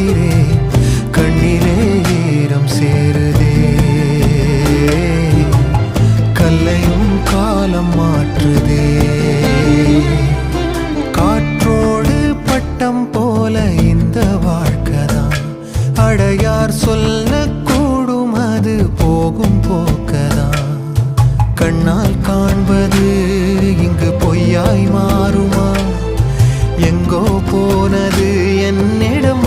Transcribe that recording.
பார்க்கிறேன், கண்ணிலே ஈரம் சேருதே. கல்லையும் காலம் மாற்றுதே. காற்றோடு பட்டம் போல இந்த வாழ்க்கைதான், அடையார் சொல்லக்கூடும் அது போகும் போக்கதான். கண்ணால் காண்பது இங்கு பொய்யாய் மாறுமா? எங்கோ போனது என்னிடம்